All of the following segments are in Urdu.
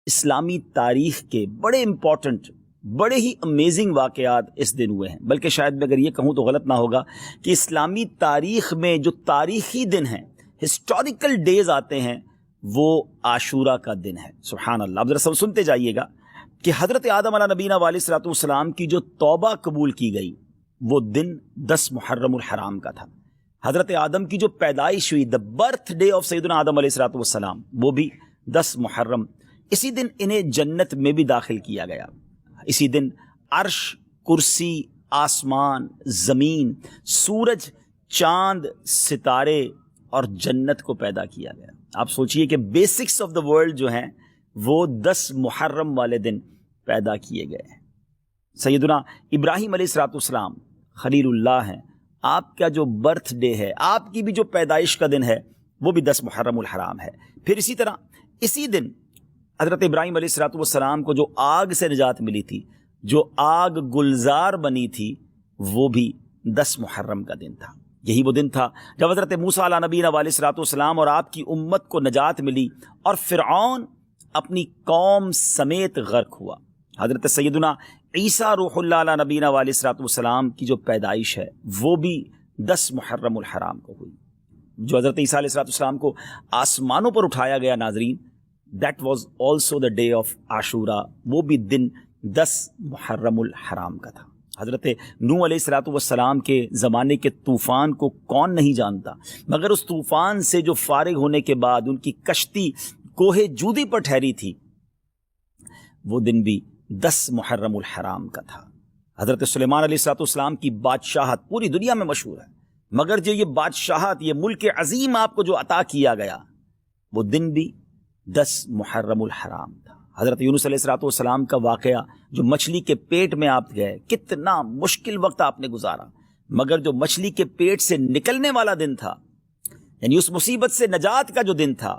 اسلامی تاریخ کے بڑے امپورٹنٹ، بڑے ہی امیزنگ واقعات اس دن ہوئے ہیں، بلکہ شاید میں اگر یہ کہوں تو غلط نہ ہوگا کہ اسلامی تاریخ میں جو تاریخی دن ہیں، ہسٹوریکل ڈیز آتے ہیں، وہ عاشورہ کا دن ہے۔ سبحان اللہ۔ اب ذرا سنتے جائیے گا کہ حضرت آدم علیہ نبینا علیہ الصلوۃ والسلام کی جو توبہ قبول کی گئی وہ دن 10 محرم الحرام کا تھا۔ حضرت آدم کی جو پیدائش ہوئی، دا برتھ ڈے آف سیدنا آدم علیہ الصلوۃ والسلام، وہ بھی 10 محرم۔ اسی دن انہیں جنت میں بھی داخل کیا گیا۔ اسی دن عرش، کرسی، آسمان، زمین، سورج، چاند، ستارے اور جنت کو پیدا کیا گیا۔ آپ سوچئے کہ بیسکس آف دا ورلڈ جو ہیں وہ 10 محرم والے دن پیدا کیے گئے ہیں۔ سیدنا ابراہیم علیہ الصلوۃ والسلام خلیل اللہ ہیں، آپ کا جو برتھ ڈے ہے، آپ کی بھی جو پیدائش کا دن ہے، وہ بھی 10 محرم الحرام ہے۔ پھر اسی طرح اسی دن حضرت ابراہیم علیہ الصلوۃ والسلام کو جو آگ سے نجات ملی تھی، جو آگ گلزار بنی تھی، وہ بھی 10 محرم کا دن تھا۔ یہی وہ دن تھا جب حضرت موسیٰ علیہ نبینا علیہ الصلوۃ والسلام اور آپ کی امت کو نجات ملی اور فرعون اپنی قوم سمیت غرق ہوا۔ حضرت سیدنا عیسیٰ روح اللہ علیہ نبینا علیہ الصلوۃ والسلام کی جو پیدائش ہے وہ بھی 10 محرم الحرام کو ہوئی۔ جو حضرت عیسیٰ علیہ الصلوۃ والسلام کو آسمانوں پر اٹھایا گیا، ناظرین، that was also the day of Ashura, وہ بھی دن 10 محرم الحرام کا تھا۔ حضرت نوح علیہ الصلوۃ والسلام کے زمانے کے طوفان کو کون نہیں جانتا، مگر اس طوفان سے جو فارغ ہونے کے بعد ان کی کشتی کوہ جودی پر ٹھہری تھی، وہ دن بھی 10 محرم الحرام کا تھا۔ حضرت سلیمان علیہ الصلوۃ والسلام کی بادشاہت پوری دنیا میں مشہور ہے، مگر جو یہ بادشاہت، یہ ملک عظیم آپ کو جو عطا کیا گیا، وہ دن بھی 10 محرم الحرام تھا۔ حضرت یونس علیہ الصلوۃ والسلام کا واقعہ، جو مچھلی کے پیٹ میں آپ گئے، کتنا مشکل وقت آپ نے گزارا، مگر جو مچھلی کے پیٹ سے نکلنے والا دن تھا، یعنی اس مصیبت سے نجات کا جو دن تھا،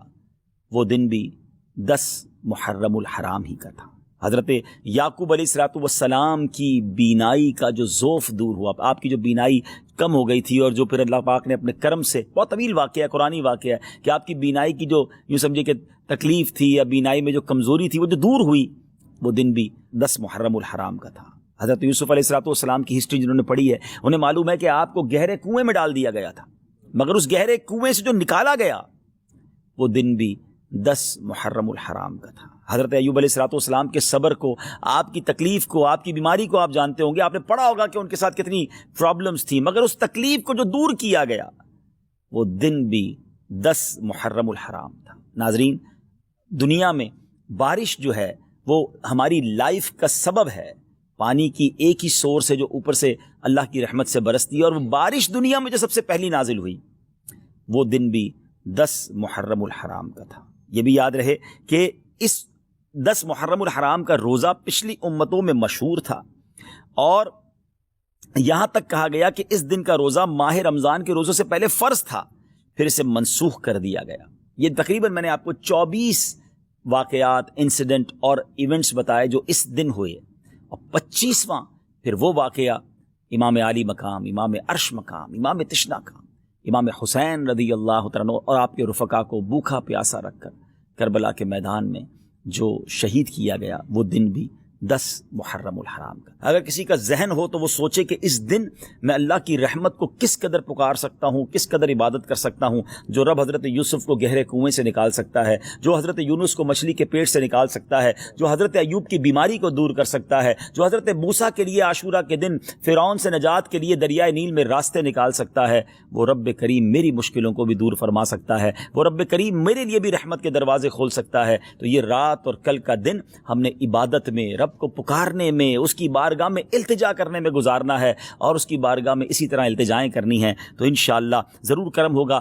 وہ دن بھی 10 محرم الحرام ہی کا تھا۔ حضرت یعقوب علیہ الصلوۃ والسلام کی بینائی کا جو ذوف دور ہوا، آپ کی جو بینائی کم ہو گئی تھی، اور جو پھر اللہ پاک نے اپنے کرم سے، بہت طویل واقعہ ہے، قرآنی واقعہ ہے، کہ آپ کی بینائی کی جو یوں سمجھے کہ تکلیف تھی یا بینائی میں جو کمزوری تھی، وہ جو دور ہوئی، وہ دن بھی 10 محرم الحرام کا تھا۔ حضرت یوسف علیہ الصلوۃ والسلام کی ہسٹری جنہوں نے پڑھی ہے، انہیں معلوم ہے کہ آپ کو گہرے کنویں میں ڈال دیا گیا تھا، مگر اس گہرے کنویں سے جو نکالا گیا، وہ دن بھی 10 محرم الحرام کا تھا۔ حضرت ایوب علیہ الصلوۃ والسلام کے صبر کو، آپ کی تکلیف کو، آپ کی بیماری کو آپ جانتے ہوں گے، آپ نے پڑھا ہوگا کہ ان کے ساتھ کتنی پرابلمز تھیں، مگر اس تکلیف کو جو دور کیا گیا، وہ دن بھی 10 محرم الحرام تھا۔ ناظرین، دنیا میں بارش جو ہے وہ ہماری لائف کا سبب ہے، پانی کی ایک ہی سورس ہے جو اوپر سے اللہ کی رحمت سے برستی ہے، اور وہ بارش دنیا میں جو سب سے پہلی نازل ہوئی، وہ دن بھی 10 محرم الحرام کا تھا۔ یہ بھی یاد رہے کہ اس 10 محرم الحرام کا روزہ پچھلی امتوں میں مشہور تھا، اور یہاں تک کہا گیا کہ اس دن کا روزہ ماہ رمضان کے روزوں سے پہلے فرض تھا، پھر اسے منسوخ کر دیا گیا۔ یہ تقریباً میں نے آپ کو 24 واقعات، انسیڈنٹ اور ایونٹس بتائے جو اس دن ہوئے، اور 25واں پھر وہ واقعہ امام علی مقام، امام عرش مقام، امام تشنا مقام، امام حسین رضی اللہ تعالیٰ عنہ اور آپ کے رفقا کو بھوکا پیاسا رکھ کر کربلا کے میدان میں جو شہید کیا گیا، وہ دن بھی 10 محرم الحرام کا۔ اگر کسی کا ذہن ہو تو وہ سوچے کہ اس دن میں اللہ کی رحمت کو کس قدر پکار سکتا ہوں، کس قدر عبادت کر سکتا ہوں، جو رب حضرت یوسف کو گہرے کنویں سے نکال سکتا ہے، جو حضرت یونس کو مچھلی کے پیٹ سے نکال سکتا ہے، جو حضرت ایوب کی بیماری کو دور کر سکتا ہے، جو حضرت موسیٰ کے لیے عاشورہ کے دن فرعون سے نجات کے لیے دریائے نیل میں راستے نکال سکتا ہے، وہ رب کریم میری مشکلوں کو بھی دور فرما سکتا ہے، وہ رب کریم میرے لیے بھی رحمت کے دروازے کھول سکتا ہے۔ تو یہ رات اور کل کا دن ہم نے عبادت میں، رب کو پکارنے میں، اس کی بارگاہ میں التجا کرنے میں گزارنا ہے، اور اس کی بارگاہ میں اسی طرح التجائیں کرنی ہیں، تو انشاءاللہ ضرور کرم ہوگا۔